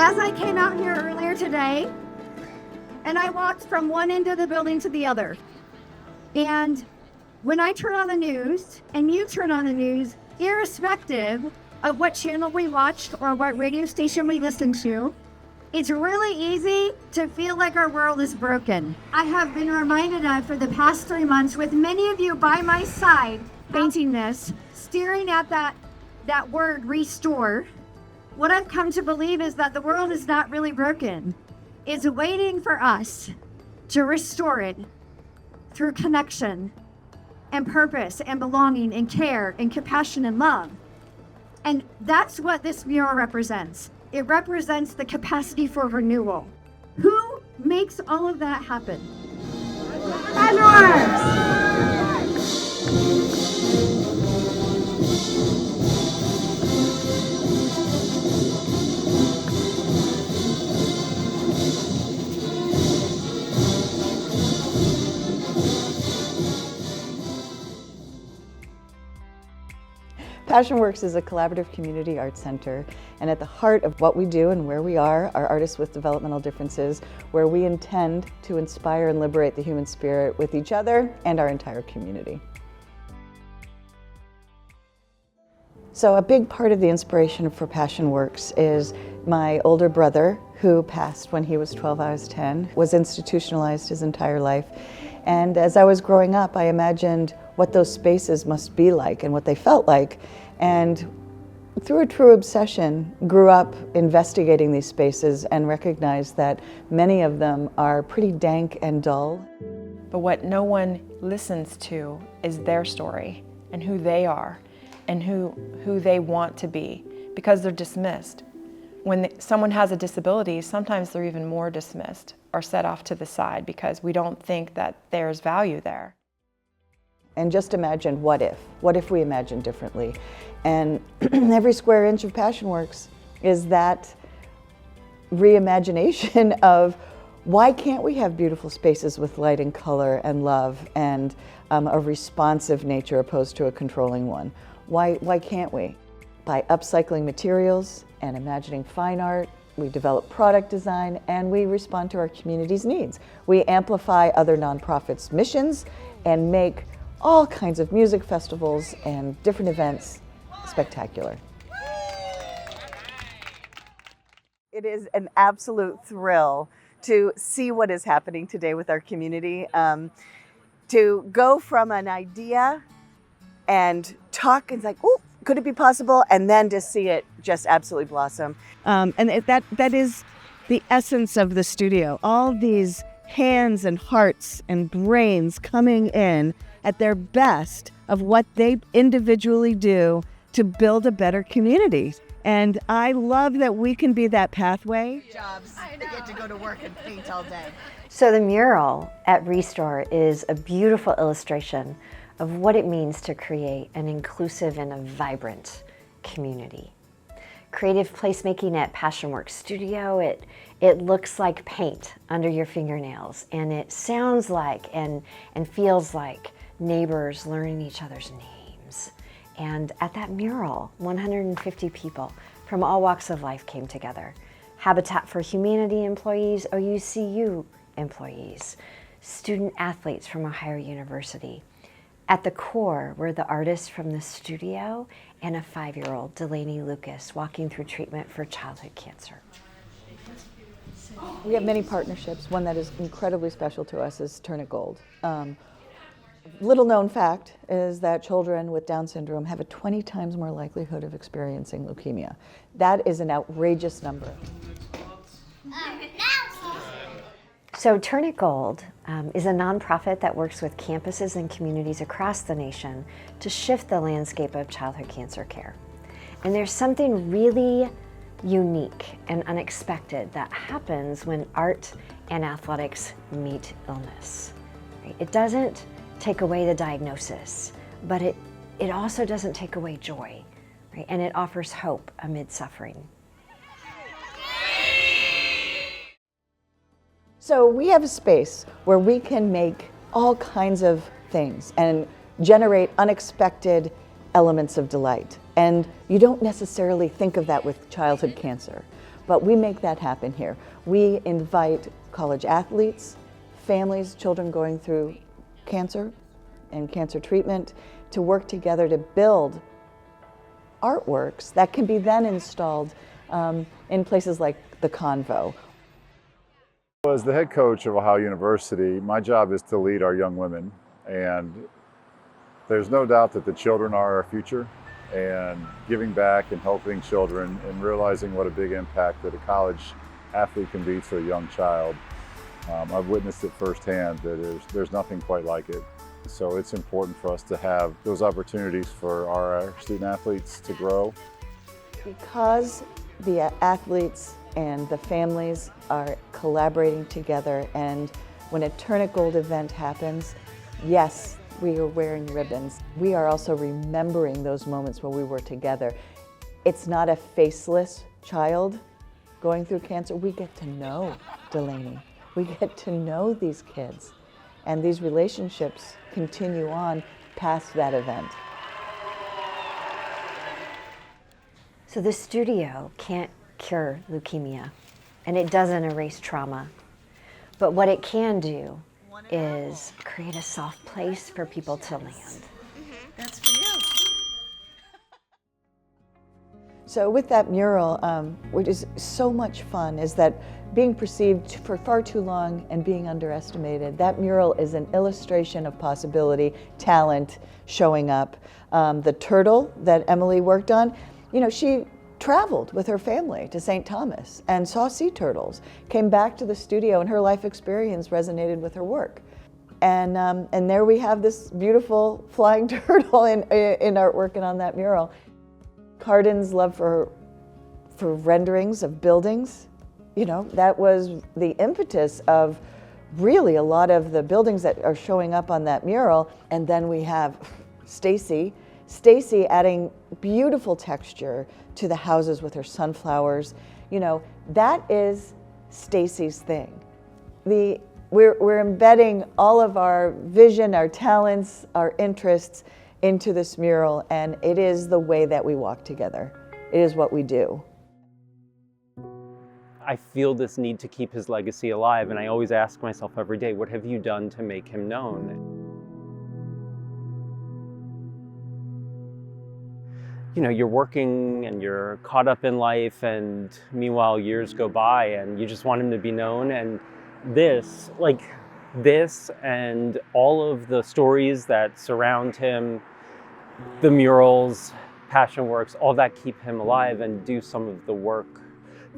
As I came out here earlier today, and I walked from one end of the building to the other, and when I turn on the news, and you turn on the news, irrespective of what channel we watched or what radio station we listened to, it's really easy to feel like our world is broken. I have been reminded of for the past 3 months, with many of you by my side, painting this, staring at that word restore. What I've come to believe is that the world is not really broken. It's waiting for us to restore it through connection and purpose and belonging and care and compassion and love. And that's what this mural represents. It represents the capacity for renewal. Who makes all of that happen? PassionWorks is a collaborative community arts center, and at the heart of what we do and where we are artists with developmental differences, where we intend to inspire and liberate the human spirit with each other and our entire community. So a big part of the inspiration for PassionWorks is my older brother, who passed when he was 12, I was 10, was institutionalized his entire life. And as I was growing up, I imagined what those spaces must be like and what they felt like. And through a true obsession, grew up investigating these spaces and recognized that many of them are pretty dank and dull. But what no one listens to is their story and who they are and who they want to be, because they're dismissed. When someone has a disability, sometimes they're even more dismissed or set off to the side because we don't think that there's value there. And just imagine what if we imagine differently? And every square inch of PassionWorks is that reimagination of why can't we have beautiful spaces with light and color and love and a responsive nature opposed to a controlling one? Why can't we? By upcycling materials and imagining fine art, we develop product design, and we respond to our community's needs. We amplify other nonprofits' missions and make all kinds of music festivals and different events spectacular. It is an absolute thrill to see what is happening today with our community. To go from an idea and talk and it's like, oh, could it be possible? And then to see it just absolutely blossom. That is the essence of the studio. All these hands and hearts and brains coming in at their best of what they individually do to build a better community. And I love that we can be that pathway. Jobs. I get to go to work and paint all day. So the mural at Restore is a beautiful illustration of what it means to create an inclusive and a vibrant community. Creative placemaking at PassionWorks Studio, it looks like paint under your fingernails, and it sounds like and feels like neighbors learning each other's names. And at that mural, 150 people from all walks of life came together. Habitat for Humanity employees, OUCU employees, student athletes from Ohio University. At the core were the artists from the studio and a 5-year-old, Delaney Lucas, walking through treatment for childhood cancer. We have many partnerships. One that is incredibly special to us is Turn It Gold. Little known fact is that children with Down syndrome have a 20 times more likelihood of experiencing leukemia. That is an outrageous number. So Turn It Gold is a nonprofit that works with campuses and communities across the nation to shift the landscape of childhood cancer care. And there's something really unique and unexpected that happens when art and athletics meet illness. Right? It doesn't take away the diagnosis, but it also doesn't take away joy, right? And it offers hope amid suffering. So we have a space where we can make all kinds of things and generate unexpected elements of delight. And you don't necessarily think of that with childhood cancer. but we make that happen here. We invite college athletes, families, children going through cancer and cancer treatment to work together to build artworks that can be then installed in places like the Convo. As the head coach of Ohio University, my job is to lead our young women, and there's no doubt that the children are our future, and giving back and helping children and realizing what a big impact that a college athlete can be to a young child. I've witnessed it firsthand that there's nothing quite like it. So it's important for us to have those opportunities for our student athletes to grow. Because the athletes and the families are collaborating together, and when a Turn It Gold event happens, yes, we are wearing ribbons. We are also remembering those moments when we were together. It's not a faceless child going through cancer. We get to know Delaney. We get to know these kids. And these relationships continue on past that event. So the studio can't cure leukemia, and it doesn't erase trauma. But what it can do is create a soft place for people to land. That's for you. So with that mural, which is so much fun, is that being perceived for far too long and being underestimated, that mural is an illustration of possibility, talent showing up. The turtle that Emily worked on, you know, she traveled with her family to St. Thomas and saw sea turtles, came back to the studio, and her life experience resonated with her work. And there we have this beautiful flying turtle in artwork and on that mural. Cardin's love for renderings of buildings, you know, that was the impetus of really a lot of the buildings that are showing up on that mural. And then we have Stacy adding beautiful texture to the houses with her sunflowers. You know, that is Stacy's thing. We're embedding all of our vision, our talents, our interests into this mural, and it is the way that we walk together. It is what we do. I feel this need to keep his legacy alive, and I always ask myself every day, what have you done to make him known? You know, you're working and you're caught up in life, and meanwhile years go by and you just want him to be known. And this and all of the stories that surround him, the murals, passion works, all that keep him alive and do some of the work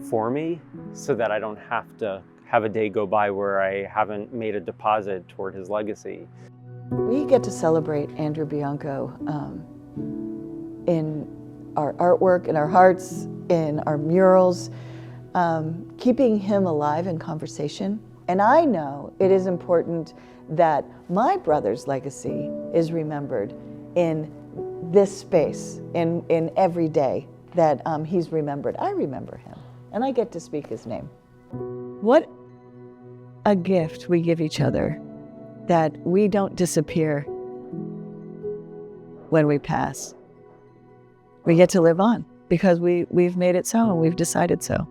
for me so that I don't have to have a day go by where I haven't made a deposit toward his legacy. We get to celebrate Andrew Bianco in our artwork, in our hearts, in our murals, keeping him alive in conversation. And I know it is important that my brother's legacy is remembered in this space, in every day that he's remembered. I remember him, and I get to speak his name. What a gift we give each other, that we don't disappear when we pass. We get to live on because we've made it so and we've decided so.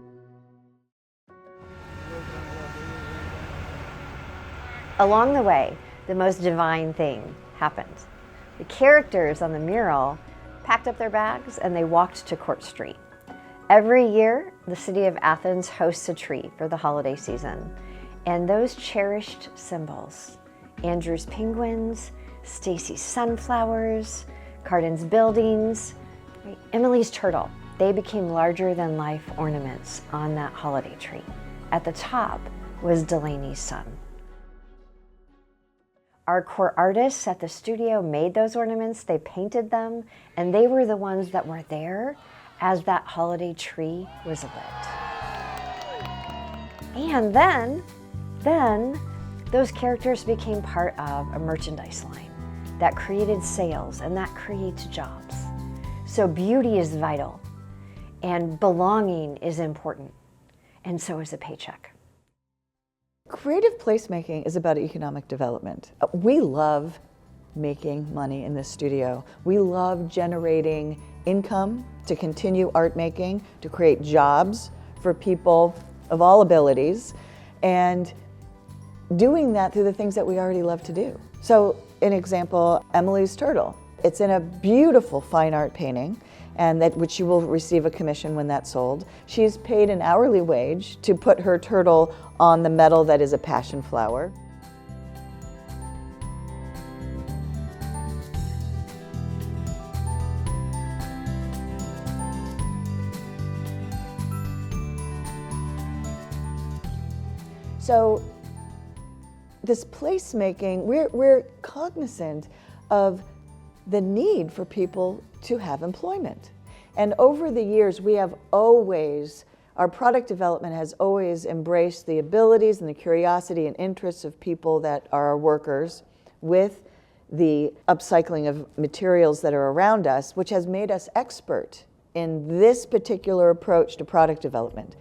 Along the way, the most divine thing happened. The characters on the mural packed up their bags and they walked to Court Street. Every year, the city of Athens hosts a tree for the holiday season. And those cherished symbols, Andrew's penguins, Stacy's sunflowers, Cardin's buildings, Emily's turtle, they became larger than life ornaments on that holiday tree. At the top was Delaney's son. Our core artists at the studio made those ornaments, they painted them, and they were the ones that were there as that holiday tree was lit. And then those characters became part of a merchandise line that created sales and that creates jobs. So beauty is vital and belonging is important, and so is a paycheck. Creative placemaking is about economic development. We love making money in this studio. We love generating income to continue art making, to create jobs for people of all abilities, and doing that through the things that we already love to do. So, an example, Emily's turtle. It's in a beautiful fine art painting, and which she will receive a commission when that's sold. She's paid an hourly wage to put her turtle on the metal that is a passion flower. So this placemaking, we're cognizant of the need for people to have employment. And over the years, our product development has always embraced the abilities and the curiosity and interests of people that are our workers with the upcycling of materials that are around us, which has made us expert in this particular approach to product development.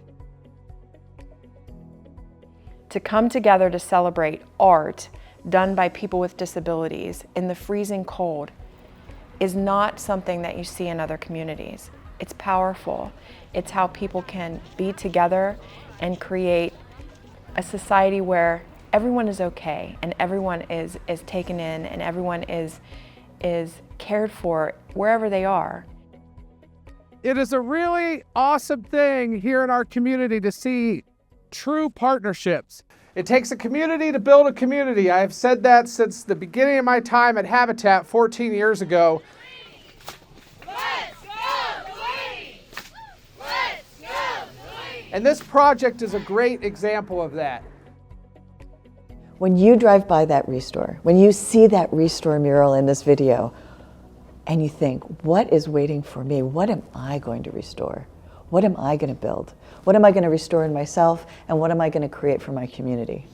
To come together to celebrate art done by people with disabilities in the freezing cold is not something that you see in other communities. It's powerful. It's how people can be together and create a society where everyone is okay and everyone is taken in and everyone is cared for wherever they are. It is a really awesome thing here in our community to see true partnerships. It takes a community to build a community. I have said that since the beginning of my time at Habitat 14 years ago. Let's go, Lee! Let's go, Lee! And this project is a great example of that. When you drive by that Restore, when you see that Restore mural in this video, and you think, what is waiting for me? What am I going to restore? What am I going to build? What am I going to restore in myself? And what am I going to create for my community?